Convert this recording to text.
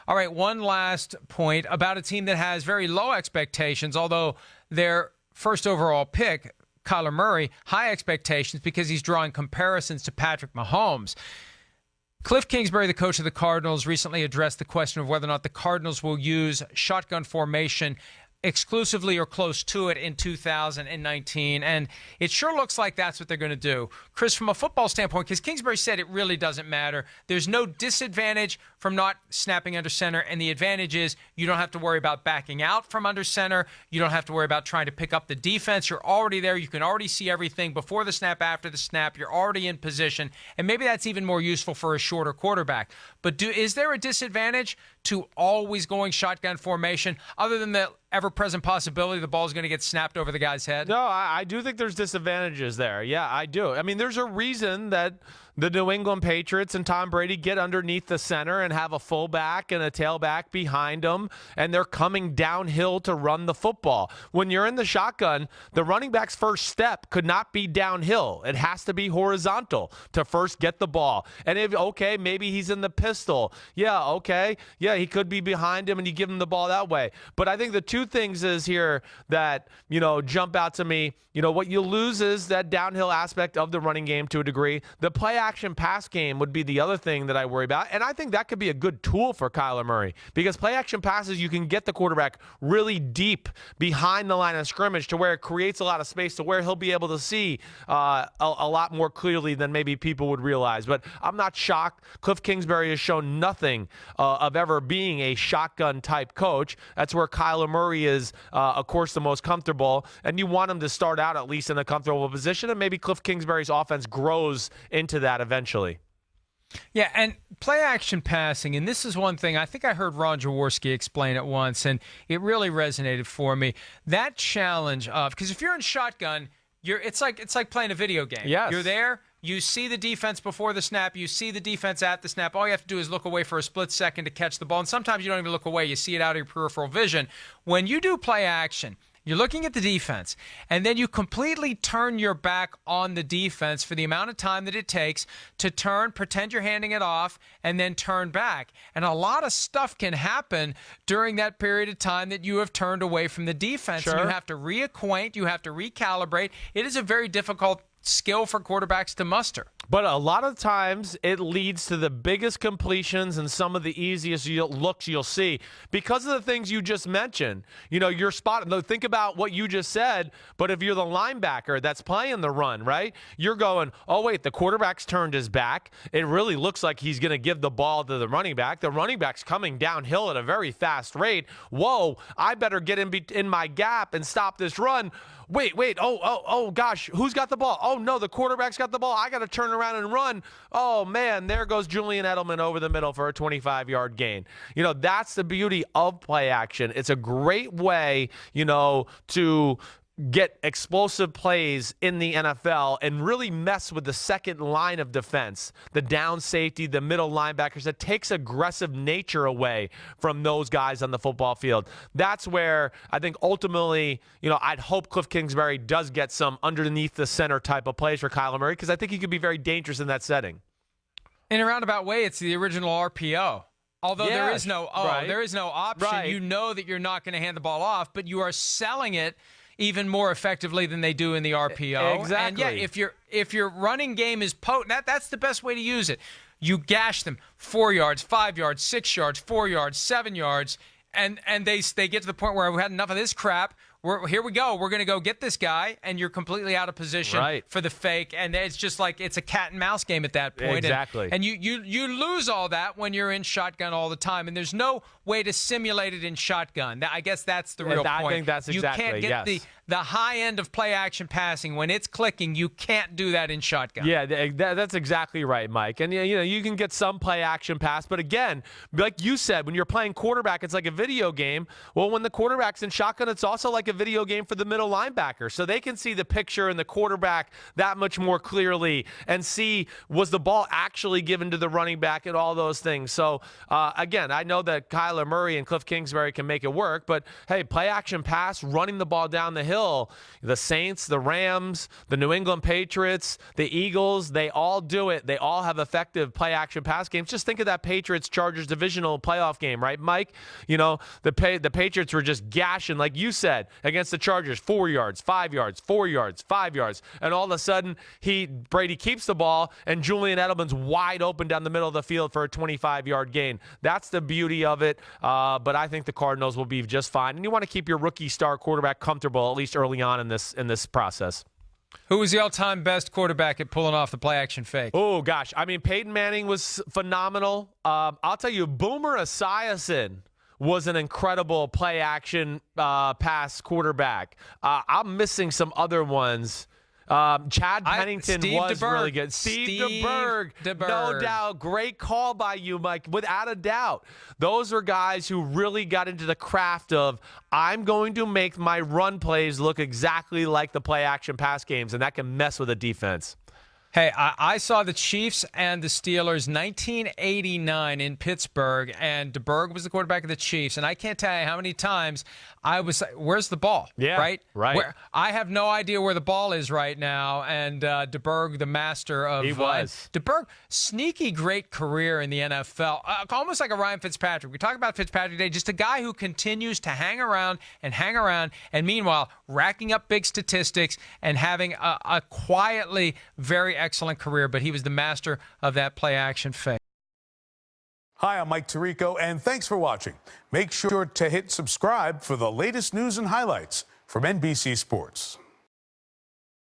All right, one last point about a team that has very low expectations, although their first overall pick, Kyler Murray, high expectations because he's drawing comparisons to Patrick Mahomes. Kliff Kingsbury, the coach of the Cardinals, recently addressed the question of whether or not the Cardinals will use shotgun formation exclusively or close to it in 2019, and it sure looks like that's what they're going to do. Chris, from a football standpoint, because Kingsbury said it really doesn't matter, there's no disadvantage from not snapping under center, and the advantage is you don't have to worry about backing out from under center. You don't have to worry about trying to pick up the defense. You're already there. You can already see everything before the snap, after the snap. You're already in position, and maybe that's even more useful for a shorter quarterback. But is there a disadvantage to always going shotgun formation other than the ever-present possibility the ball is going to get snapped over the guy's head? No, I do think there's disadvantages there. Yeah, I do. I mean, there's a reason that the New England Patriots and Tom Brady get underneath the center and have a fullback and a tailback behind them, and they're coming downhill to run the football. When you're in the shotgun, the running back's first step could not be downhill. It has to be horizontal to first get the ball. And maybe he's in the pistol. Yeah, okay. Yeah, he could be behind him and you give him the ball that way. But I think the two things is here that, jump out to me. What you lose is that downhill aspect of the running game to a degree. The play-action pass game would be the other thing that I worry about. And I think that could be a good tool for Kyler Murray because play-action passes, you can get the quarterback really deep behind the line of scrimmage to where it creates a lot of space to where he'll be able to see a lot more clearly than maybe people would realize. But I'm not shocked. Kliff Kingsbury has shown nothing of ever being a shotgun-type coach. That's where Kyler Murray is, of course, the most comfortable. And you want him to start out at least in a comfortable position, and maybe Kliff Kingsbury's offense grows into that eventually. Yeah, and play-action passing, and this is one thing I think I heard Ron Jaworski explain it once, and it really resonated for me. That challenge of, because if you're in shotgun, it's like playing a video game. Yes. You're there. You see the defense before the snap. You see the defense at the snap. All you have to do is look away for a split second to catch the ball. And sometimes you don't even look away. You see it out of your peripheral vision. When you do play action, you're looking at the defense, and then you completely turn your back on the defense for the amount of time that it takes to turn, pretend you're handing it off, and then turn back. And a lot of stuff can happen during that period of time that you have turned away from the defense. Sure. And you have to reacquaint. You have to recalibrate. It is a very difficult skill for quarterbacks to muster. But a lot of times it leads to the biggest completions and some of the easiest looks you'll see because of the things you just mentioned. You're spotting. Think about what you just said, but if you're the linebacker that's playing the run, right, you're going, oh, wait, the quarterback's turned his back. It really looks like he's going to give the ball to the running back. The running back's coming downhill at a very fast rate. Whoa, I better get in my gap and stop this run. Wait, oh, gosh, who's got the ball? Oh, no, the quarterback's got the ball. I got to turn around and run. Oh, man, there goes Julian Edelman over the middle for a 25-yard gain. That's the beauty of play action. It's a great way, to get explosive plays in the NFL and really mess with the second line of defense, the down safety, the middle linebackers. That takes aggressive nature away from those guys on the football field. That's where I think ultimately, I'd hope Kliff Kingsbury does get some underneath the center type of plays for Kyler Murray because I think he could be very dangerous in that setting. In a roundabout way, it's the original RPO. Although there is no there is no option. Right. You know that you're not going to hand the ball off, but you are selling it even more effectively than they do in the RPO. Exactly. And yeah, if your running game is potent, that's the best way to use it. You gash them 4 yards, 5 yards, 6 yards, 4 yards, 7 yards, and they get to the point where we had enough of this crap. Here we go. We're going to go get this guy, and you're completely out of position for the fake. And it's just like it's a cat and mouse game at that point. Exactly. And you lose all that when you're in shotgun all the time. And there's no way to simulate it in shotgun. I guess that's the real point. I think that's exactly, you can't get the high end of play action passing. When it's clicking, you can't do that in shotgun. Yeah, that's exactly right, Mike. And you can get some play action pass. But again, like you said, when you're playing quarterback, it's like a video game. Well, when the quarterback's in shotgun, it's also like like a video game for the middle linebacker, so they can see the picture and the quarterback that much more clearly and see, was the ball actually given to the running back and all those things. So, again, I know that Kyler Murray and Kliff Kingsbury can make it work, but, hey, play action pass, running the ball down the hill, the Saints, the Rams, the New England Patriots, the Eagles, they all do it. They all have effective play action pass games. Just think of that Patriots-Chargers divisional playoff game, right, Mike? You know, the Patriots were just gashing, like you said, against the Chargers, 4 yards, 5 yards, 4 yards, 5 yards. And all of a sudden, Brady keeps the ball, and Julian Edelman's wide open down the middle of the field for a 25-yard gain. That's the beauty of it. But I think the Cardinals will be just fine. And you want to keep your rookie star quarterback comfortable, at least early on in this process. Who was the all-time best quarterback at pulling off the play-action fake? Oh, gosh. I mean, Peyton Manning was phenomenal. I'll tell you, Boomer Esiason was an incredible play-action pass quarterback. I'm missing some other ones. Chad Pennington was really good. Steve DeBerg. No doubt. Great call by you, Mike. Without a doubt. Those are guys who really got into the craft of, I'm going to make my run plays look exactly like the play-action pass games, and that can mess with a defense. Hey, I saw the Chiefs and the Steelers 1989 in Pittsburgh, and DeBerg was the quarterback of the Chiefs. And I can't tell you how many times I was like, where's the ball? Yeah, right. I have no idea where the ball is right now. And DeBerg, the master of he was. DeBerg, sneaky great career in the NFL, almost like a Ryan Fitzpatrick. We talk about Fitzpatrick today, just a guy who continues to hang around, and meanwhile racking up big statistics and having a quietly very excellent career, but he was the master of that play-action fake. Hi, I'm Mike Tirico, and thanks for watching. Make sure to hit subscribe for the latest news and highlights from NBC Sports.